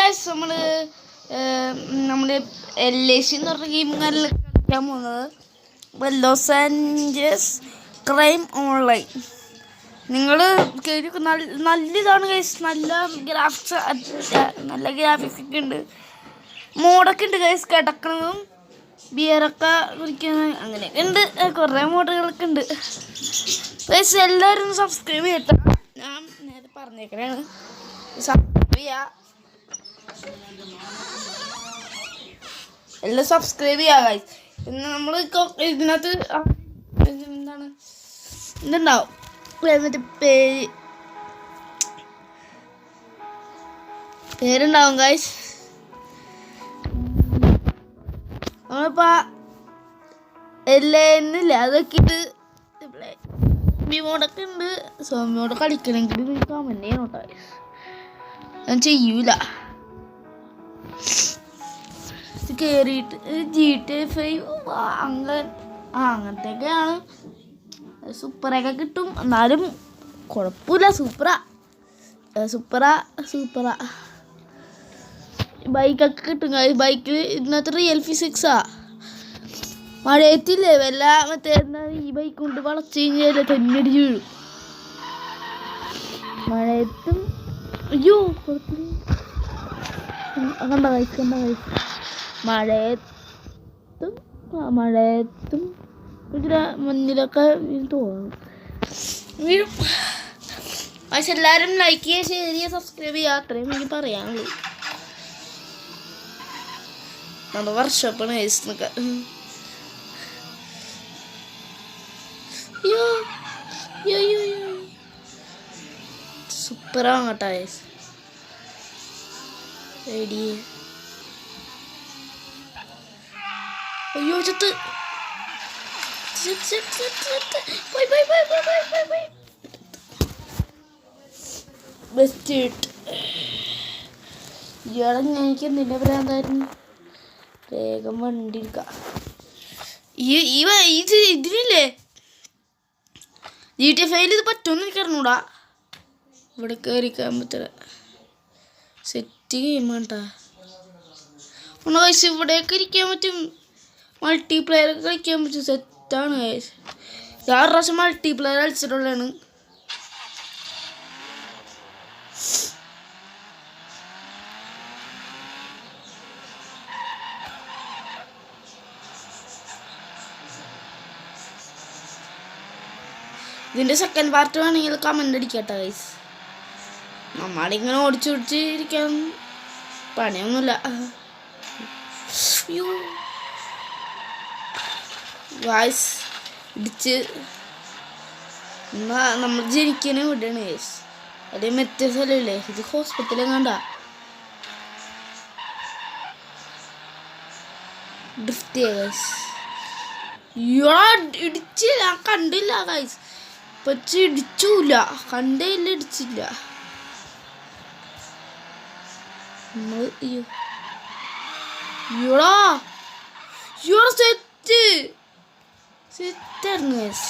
Guys നമ്മുടെ LAC എന്ന് പറഞ്ഞ ഗെയിമുകളിൽ കളിക്കാൻ പോകുന്നത് ലോസ് ആഞ്ചലസ് ക്രൈം ഓൺലൈൻ. നിങ്ങൾ കേൾക്കും നല്ലതാണ് ഗൈസ്. നല്ല ഗ്രാഫിക്സ് ഒക്കെ ഉണ്ട്, മോഡൊക്കെ ഉണ്ട് ഗൈസ്. കിടക്കണതും ബിയറൊക്കെ കുടിക്കുന്നത് അങ്ങനെയൊക്കെ ഉണ്ട്, കുറേ മോഡുകളൊക്കെ ഉണ്ട് ഗൈസ്. എല്ലാവരും സബ്സ്ക്രൈബ് ചെയ്യട്ടെ. ഞാൻ നേരെ പറഞ്ഞേക്കണേണ്, സബ്സ്ക്രൈബ് ചെയ്യുക. എല്ലാം സബ്സ്ക്രൈബ് ചെയ്യുക ഗൈസ്. പിന്നെ നമ്മൾ ഇതിനകത്ത് എന്താണ് ഇതുണ്ടാവും, എന്നിട്ട് പേരുണ്ടാവും ഗൈസ്. നമ്മളിപ്പോൾ എന്നില്ല അതൊക്കെ ഇത് മോഡൊക്കെ ഉണ്ട്. സോമിയോടെ കളിക്കണമെങ്കിൽ കമന്റ് ചെയ്യണം കേട്ടോ. ഞാൻ ചെയ്യൂല. ഇത് കയറിയിട്ട് GTA 5 അങ്ങനത്തെയൊക്കെയാണ്. സൂപ്പറൊക്കെ കിട്ടും, എന്നാലും കുഴപ്പമില്ല. സൂപ്പറാ ബൈക്കൊക്കെ കിട്ടും. ബൈക്കിൽ ഇതിനകത്ത് റിയൽ ഫിസിക്സാ. മഴയത്തില്ലേ വല്ല മറ്റേ ഈ ബൈക്ക് കൊണ്ട് വളച്ച് കഴിഞ്ഞാൽ തെന്നടിച്ച് വീഴും. മഴയത്തും അയ്യോ കണ്ട കഴിച്ച് മഴയത്തും ഇതിലെ മുന്നിലൊക്കെ തോന്നും വീഴും. പക്ഷെ എല്ലാവരും ലൈക്ക് ചെയ്യുക, ഷെയർ ചെയ്യുക, സബ്സ്ക്രൈബ് ചെയ്യുക. അത്രയും എനിക്ക് പറയാനുള്ളൂ. നമ്മുടെ വർക്ക്ഷോപ്പാണ് ഗൈസ്. സൂപ്പറാണ് കേട്ടോ ഗൈസ്. അയ്യോ ചത്ത് ബെസ്റ്റ് ഇയാളെ എനിക്ക് എന്തിൻ്റെ ഭ്രാന്തായിരുന്നു. വേഗം വണ്ടി എടുക്കാം. ഇതിനില്ലേ GTA 5 ഇത് പറ്റുമെന്ന് എനിക്ക് അറിഞ്ഞൂടാ. ഇവിടെ കയറിക്കാൻ പറ്റില്ല. സെറ്റ് ഗെയിമാണ് കേട്ടോ. ഒന്ന് കഴിച്ച് ഇവിടെയൊക്കെ ഇരിക്കാൻ പറ്റും, മൾട്ടിപ്ലെയർ ഒക്കെ കളിക്കാൻ പറ്റും. സെറ്റാണ് കഴിച്ച്. ഞാൻ ഒരു പ്രാവശ്യം മൾട്ടിപ്ലെയർ കളിച്ചിട്ടുള്ളതാണ്. ഇതിൻ്റെ സെക്കൻഡ് പാർട്ട് വേണമെങ്കിൽ കമൻ്റ് അടിക്കട്ടെ ഗൈസ്. നമ്മളിങ്ങനെ ഓടിച്ച് ഇരിക്കാൻ പണിയൊന്നുമില്ല. ഗൈസ് ഇടിച്ച് നമ്മൾ ജനിക്കുന്ന ഇവിടെയാണ് ഗൈസ്. അതേ മറ്റേ സ്ഥലമില്ലേ, ഇത് ഹോസ്പിറ്റലും കണ്ട ഡ്രിഫ്റ്റ് ഗൈസ്. ഇടിച്ച് ഞാൻ കണ്ടില്ല ഗൈസ്. പക്ഷെ ഇടിച്ചില്ല, കണ്ടേയില്ല, ഇടിച്ചില്ല. സെറ്റായിരുന്നു ഗൈസ്.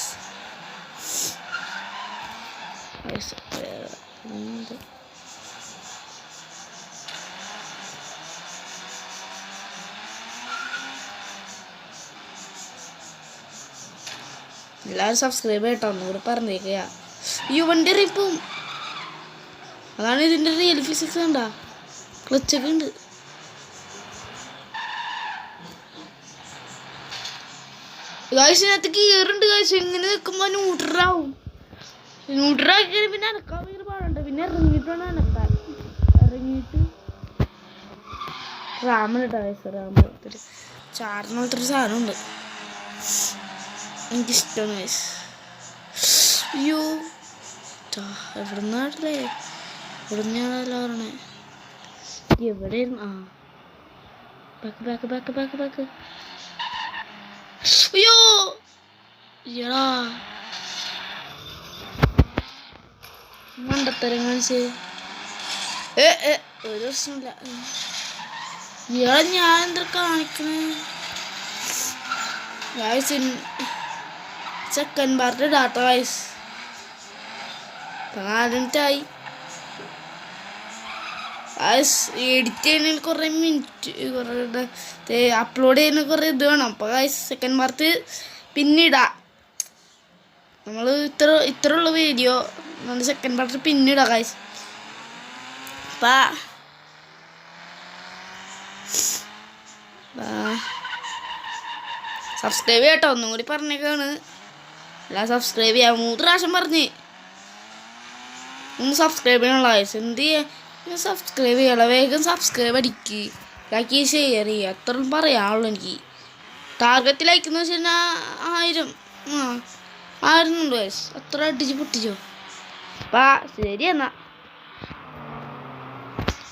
എല്ലാവരും സബ്സ്ക്രൈബ് ചെയ്യട്ടോ, ഒന്നുകൂടെ പറഞ്ഞേക്കുക. വണ്ടി അറിയിപ്പം അതാണ് ഇതിൻ്റെ റിയൽ ഫിസിക്സ്. കണ്ടാ ക്ലച്ചൊക്കെ ഉണ്ട്. ഗൈസിനകത്ത് ഗിയറുണ്ട് ഗൈസ്. ഇങ്ങനെ നിൽക്കുമ്പോൾ ന്യൂട്രലാവും. ന്യൂട്രലാക്കി പിന്നെ അനക്കാൻ ഭയങ്കര പാടുണ്ട്. പിന്നെ ഇറങ്ങിയിട്ട് വേണം അനക്കാൻ. ഇറങ്ങിയിട്ട് റാമിലിട്ടാ ഗൈസ്. റാമിലൊരു ചാറിനൊരു സാധനമുണ്ട്, എനിക്കിഷ്ടമാണ് ഗൈസ്. അയ്യോ എവിടുന്നാടല്ലേ, എവിടുന്നാണല്ലോ പറഞ്ഞേ. എവിടെയായിരുന്നു? ബാക്ക്. അയ്യോ എടാ മണ്ടത്തരം കാണിച്ചേ. ഒരു പ്രശ്നമില്ല. ഇയാളെ ഞാൻ എന്താ കാണിക്കണേ. സെക്കൻഡ് പാർട്ട് ഡാറ്റ വൈസ് 4 മിനിറ്റായി. എഡിറ്റ് ചെയ്യുന്നതിൽ കുറേ മിനിറ്റ് കുറേ അപ്ലോഡ് ചെയ്യുന്ന കുറേ ഇത് വേണം. അപ്പോൾ സെക്കൻഡ് പാർട്ട് പിന്നിടാം. നമ്മൾ ഇത്ര ഉള്ള വീഡിയോ നമ്മൾ സെക്കൻഡ് പാർട്ട് പിന്നിടാം ഗൈസ്. അപ്പം സബ്സ്ക്രൈബ് ചെയ്യട്ടോ. ഒന്നും കൂടി പറഞ്ഞേക്കാണ്. എല്ലാം സബ്സ്ക്രൈബ് ചെയ്യാം. 3 പ്രാവശ്യം പറഞ്ഞ് ഒന്ന് സബ്സ്ക്രൈബ് ചെയ്യാനുള്ള ഗൈസ്. എന്ത് ചെയ്യാൻ സബ്സ്ക്രൈബ് ചെയ്യണം. വേഗം സബ്സ്ക്രൈബ് അടിക്ക്, ലൈക്ക് ഷെയർ ചെയ്യുക. അത്രയും പറയാനുള്ളൂ എനിക്ക്. ടാർഗറ്റ് ലൈക്ക് എന്ന് വെച്ച് കഴിഞ്ഞാൽ 1000 ഉണ്ട് ഗൈസ്. അത്ര അടിച്ച് പൊട്ടിച്ചോ. അപ്പം ശരി എന്നാൽ.